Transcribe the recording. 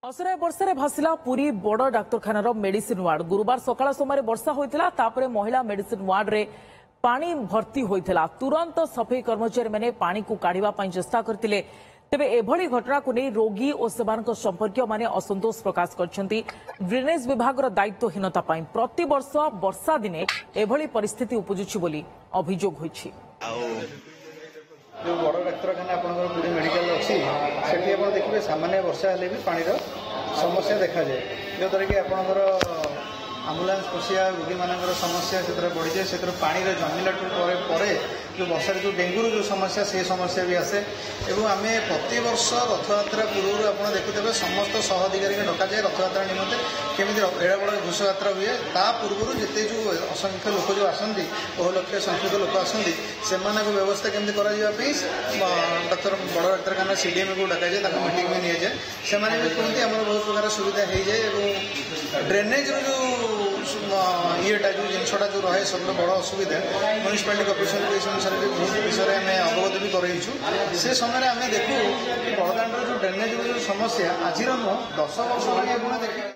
असराय वर्षा भासिला पुरी बड़ डाक्तखानार medicine ward गुरुवार सकाळ समय वर्षा होता तापर महिला मेडिसिन वार्ड रे पानी भर्ती होता तुरंत सफाई कर्मचारी मैंने पानी को काढ़ा चेष्टा करते तेबे एभली घटना को नहीं रोगी और सेमानक संपर्क माने असंतोष प्रकाश करछंती ड्रेनेज विभाग दायित्वहीनता प्रतिवर्ष वर्षा दिने एभली परिस्थिति उपजुछि बोली अभियोग होइछि। जो बड़ डाक्तखाना पूरी मेडिकल अच्छी से देखिए सामान्य वर्षा हेल्ले भी पानी समस्या देखा जाए जद्वारा कि आपंकर आम्बुलांस पशिया रोगी मान समस्या से बढ़ी जाए से पानी जमिला जो वर्षा जो डेंगूर जो समस्या से समस्या भी आसे एवं आम प्रति वर्ष रथयात्रा पूर्व आप देखुते समस्त सह अधिकारी डक जाए रथयात्रा निमंते केमी एड़ा बड़ घोषयात्रा हुए ता पूर्व जिते जो असंख्य लोक जो आसती बहु लक्ष संख्यक लोक आसती से व्यवस्था केमी डॉक्टर बड़ डाक्तखाना सीडीएम को डक जाए मीटिंग में नि जाए से भी कहते आम बहुत प्रकार सुविधा हो जाए ड्रेनेज जो येटा जो जिनसा जो रहे सब बड़ असुविधा म्यूनिसिपालिटी कॉर्पोरेशन भी बहुत विषय में अवगत भी कर से समय आम देखू बड़दाण्डर जो ड्रेनेज जो समस्या आज नुह 10 वर्ष आगे देखिए।